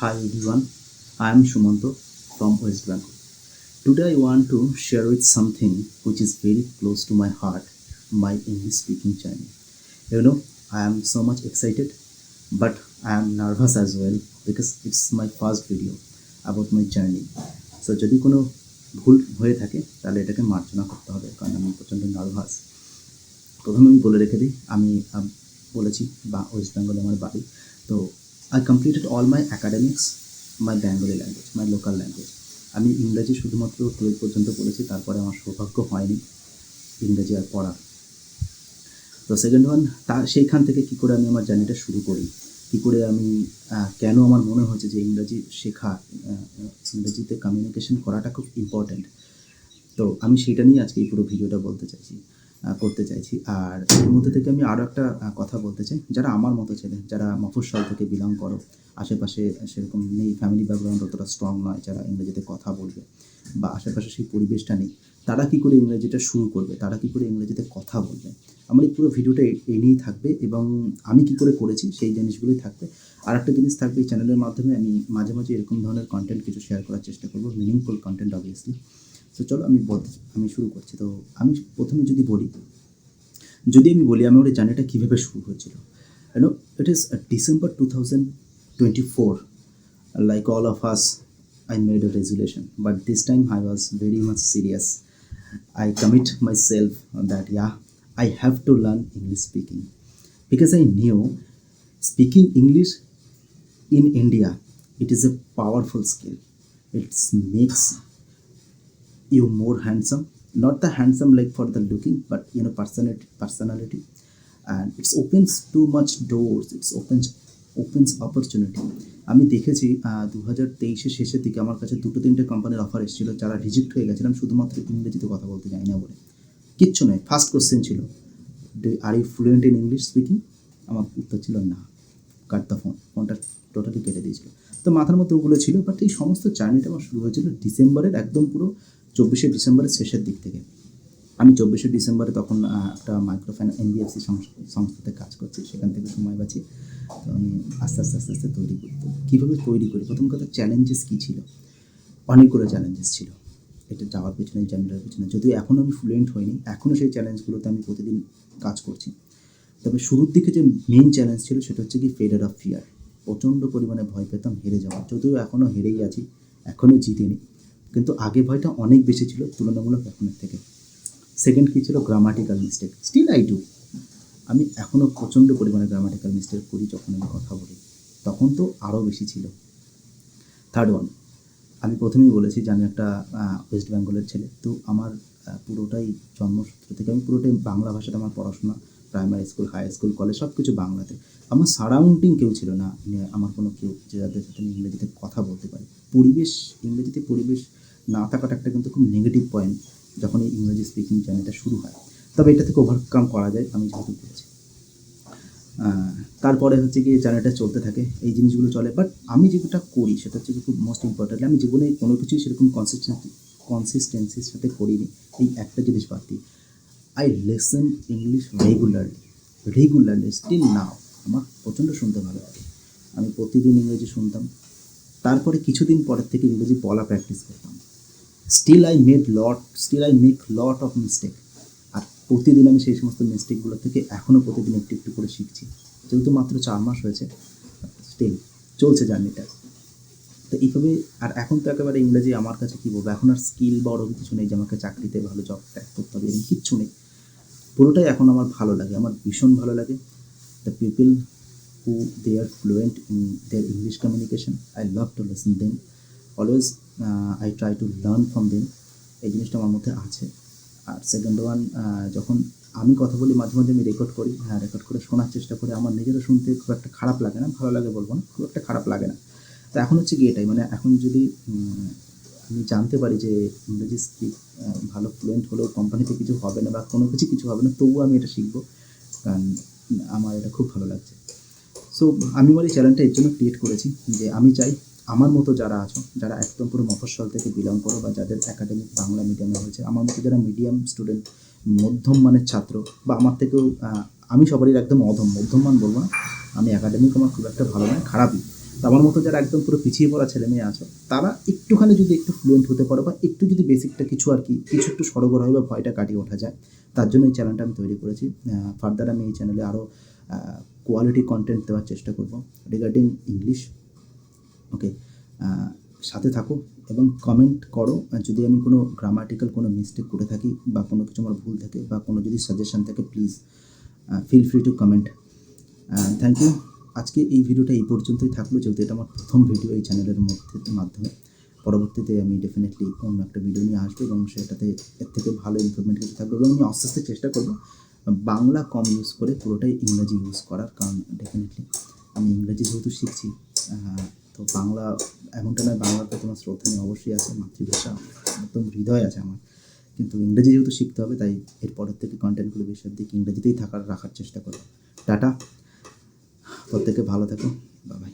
Hi everyone, I am Shumanto from West Bengal. Today I want to share with something which is very close to my heart, my English speaking journey. I am so much excited, but I am nervous as well because it's my first video about my journey. So যদি কোনো ভুল হয়ে থাকে তাহলে এটাকে মার্জনা করতে হবে কারণ আমি প্রচণ্ড নার্ভাস। প্রথমে আমি বলে রেখে দিই আমি বলেছি বা ওয়েস্ট বেঙ্গলে আমার বাড়ি। তো I completed all my academics my Bengali language my local language. আমি ইংরাজি শুধুমাত্র 12 পর্যন্ত পড়েছি, তারপরে আমার সৌভাগ্য হয়নি ইংরাজি আর পড়ার। তো সেকেন্ড ওয়ান সেইখান থেকে কী করে আমি আমার জার্নিটা শুরু করি, কী করে আমি কেন আমার মনে হয়েছে যে ইংরাজি শেখা, ইংরেজিতে কমিউনিকেশন করাটা খুব ইম্পর্ট্যান্ট। তো আমি সেটা নিয়ে আজকে এই পুরো ভিডিওটা করতে চাইছি। আর এর মধ্যে থেকে আমি আরও একটা কথা বলতে চাই, যারা আমার মতো ছেলে, যারা মফস্বল থেকে বিলং করো, আশেপাশে সেরকম নেই, ফ্যামিলি ব্যাকগ্রাউন্ড অতটা স্ট্রং নয়, যারা ইংরেজিতে কথা বলবে বা আশেপাশে সেই পরিবেশটা নেই, তারা কী করে ইংরেজিটা শুরু করবে, তারা কী করে ইংরেজিতে কথা বলবে। আমার এই পুরো ভিডিওটা এই নিয়েই থাকবে এবং আমি কী করে করেছি সেই জিনিসগুলোই থাকবে। আর একটা জিনিস থাকবে, এই চ্যানেলের মাধ্যমে আমি মাঝে মাঝে এরকম ধরনের কন্টেন্ট কিছু শেয়ার করার চেষ্টা করবো, মিনিংফুল কন্টেন্ট অবভিয়াসলি। তো চলো আমি শুরু করছি। তো আমি প্রথমে যদি আমি বলি আমার এই জার্নিটা কীভাবে শুরু হয়েছিল। It is December 2024. Like all of us, I made a resolution, but this time I was very much serious. I commit myself that I have to learn English speaking because I knew speaking English in India, it is a powerful skill. It makes you more handsome, not the handsome like for the looking, but personality, and it opens too much doors, it opens opportunity. আমি দেখেছি 2023 শেষের দিকে আমার কাছে 2-3টে কোম্পানির offer এসেছিলো, যারা reject হয়ে গেছিলাম শুধুমাত্র ইংরেজিতে কথা বলতে জানি না বলে। কিচ্ছু নয়, ফার্স্ট কোশ্চেন ছিল are you fluent in English speaking. আমার উত্তর ছিল না, কাট দ্য ফোনটা টোটালি কেটে দিয়েছিল। তো মাথার মধ্যে ওগুলো ছিল, বাট এই সমস্ত জার্নিটা আমার শুরু হয়েছিল ডিসেম্বরের একদম পুরো 24শে ডিসেম্বরের শেষের দিক থেকে। আমি 24শে ডিসেম্বরে তখন একটা মাইক্রোফাইন্যান্স NBFC সংস্থাতে কাজ করছি, সেখান থেকে সময় বাঁচি। তো আমি আস্তে আস্তে কীভাবে তৈরি করি। প্রথম কথা, চ্যালেঞ্জেস কী ছিল, অনেকগুলো চ্যালেঞ্জেস ছিল এটা যাওয়ার পেছনে, জার্নিটার পেছনে। যদিও এখনও আমি ফ্লুয়েন্ট হইনি, এখনও সেই চ্যালেঞ্জগুলোতে আমি প্রতিদিন কাজ করছি। তবে শুরুর দিকে যে মেইন চ্যালেঞ্জ ছিল সেটা হচ্ছে কি ফেডার অফ ফিয়ার। প্রচণ্ড পরিমাণে ভয় পেতাম হেরে যাওয়া, যদিও এখনও হেরেই আছি, এখনও জিতিনি, কিন্তু আগে ভয়টা অনেক বেশি ছিল তুলনামূলক এখনের থেকে। সেকেন্ড কী ছিল, grammatical mistake. Still I do, আমি এখনও প্রচণ্ড পরিমাণে গ্রামাটিক্যাল মিস্টেক করি যখন আমি কথা বলি, তখন তো আরও বেশি ছিল। থার্ড ওয়ান, আমি প্রথমেই বলেছি যে আমি একটা ওয়েস্ট বেঙ্গলের ছেলে। তো আমার পুরোটাই জন্মসূত্র থেকে আমি পুরোটাই বাংলা ভাষাতে আমার পড়াশোনা, primary school, high school, college সব কিছু বাংলাতে। আমার সারাউন্ডিং কেউ ছিল না, আমার কোনো কেউ যাদের সাথে আমি ইংরেজিতে কথা বলতে পারি। ইংরেজিতে পরিবেশ না থাকাটা একটা কিন্তু খুব নেগেটিভ পয়েন্ট যখন এই ইংরেজি স্পিকিং জার্নিটা শুরু হয়। তবে এটা থেকে ওভারকাম করা যায়, আমি যেহেতু করেছি। তারপরে হচ্ছে গিয়ে জার্নিটা চলতে থাকে, এই জিনিসগুলো চলে। বাট আমি যেটা করি সেটা হচ্ছে কি খুব মোস্ট ইম্পর্টেন্টলি, আমি জীবনে কোনো কিছুই সেরকম কনসিস্টেন্সির সাথে করিনি। এই একটা জিনিস বাদ দিই, I listen English regularly still now. আমার প্রচণ্ড শুনতে ভালো লাগে, আমি প্রতিদিন ইংরেজি শুনতাম। তারপরে কিছুদিন পরের থেকে ইংরেজি বলা প্র্যাকটিস করতাম। Still I make lot of mistake. আর প্রতিদিন আমি সেই সমস্ত মিস্টেকগুলো থেকে এখনও প্রতিদিন একটু একটু করে শিখছি। যেহেতু মাত্র 4 মাস হয়েছে, স্টিল চলছে জার্নিটা। তো এইভাবে, আর এখন তো একেবারে ইংরেজি আমার কাছে কী বলবো, এখন আর স্কিল বা ওরকম কিছু নেই যে আমাকে চাকরিতে ভালো জব ট্র্যাক করতে হবে, এরকম কিচ্ছু নেই। পুরোটাই এখন আমার ভালো লাগে, আমার ভীষণ ভালো লাগে। The people who they are fluent in their English communication, I love to listen them. Always I try to learn from them. এই জিনিসটা আমার মধ্যে আছে। আর সেকেন্ড ওয়ান, যখন আমি কথা বলি মাঝে মাঝে আমি রেকর্ড করে শোনার চেষ্টা করি। আমার নিজেরও শুনতে খুব একটা খারাপ লাগে না, ভালো লাগে বলবো না, খুব একটা খারাপ লাগে না। তো এখন হচ্ছে কি এটাই, মানে এখন যদি আমি জানতে পারি যে ইংরেজি ভালো ফ্লুয়েন্ট হলেও কোম্পানিতে কিছু হবে না বা কোনো কিছু হবে না, তবুও আমি এটা শিখবো, কারণ আমার এটা খুব ভালো লাগছে। সো আমি আমার এই চ্যানেলটা এর জন্য ক্রিয়েট করেছি যে আমি চাই আমার মতো যারা আছো, যারা একদম পুরো মফস্বল থেকে বিলং করো বা যাদের একাডেমিক বাংলা মিডিয়ামে হয়েছে, আমার মতো যারা মিডিয়াম স্টুডেন্ট, মধ্যম মানের ছাত্র, বা আমার থেকেও আমি সবারই একদম মধ্যম মান বলবো না, আমি একাডেমিক আমার খুব একটা ভালো নয়, খারাপই, তো আমার মতো যারা একদম পুরো পিছিয়ে পড়া ছেলে মেয়ে আছো, তারা একটুখানি যদি একটু ফ্লুয়েন্ট হতে পারো বা একটু যদি বেসিকটা কিছু আর কি কিছু একটু সরগর হয় বা ভয়টা কাটিয়ে ওঠা যায়, তার জন্য এই চ্যানেলটা আমি তৈরি করেছি। ফার্দার আমি এই চ্যানেলে আরও কোয়ালিটি কন্টেন্ট দেওয়ার চেষ্টা করব রিগার্ডিং ইংলিশ। ওকে, সাথে থাকো এবং কমেন্ট করো যদি আমি কোনো গ্রামাটিক্যাল কোনো মিস্টেক করে থাকি বা কোনো কিছু আমার ভুল থাকে বা কোনো যদি সাজেশন থাকে, please feel free to comment. Thank you. আজকে এই ভিডিওটা এই পর্যন্তই থাকলো, যেহেতু এটা আমার প্রথম ভিডিও এই চ্যানেলের মাধ্যমে। পরবর্তীতে আমি ডেফিনেটলি অন্য একটা ভিডিও নিয়ে আসবো এবং সেটাতে এর থেকে ভালো ইমপ্রুভমেন্ট কিছু থাকবে এবং আমি আস্তে আস্তে চেষ্টা করবো বাংলা কম ইউজ করে পুরোটাই ইংরাজি ইউজ করার, কারণ ডেফিনেটলি আমি ইংরাজি যেহেতু শিখছি, তো বাংলা এমনটা নয়, বাংলাতে তোমার শ্রদ্ধা নিয়ে অবশ্যই আছে, মাতৃভাষা একদম হৃদয় আছে আমার, কিন্তু ইংরেজি যেহেতু শিখতে হবে, তাই এরপরের থেকে কন্টেন্টগুলো বেশির দিক ইংরেজিতেই রাখার চেষ্টা করবো। টাটা, প্রত্যেকে ভালো থেকো, বাই বাই।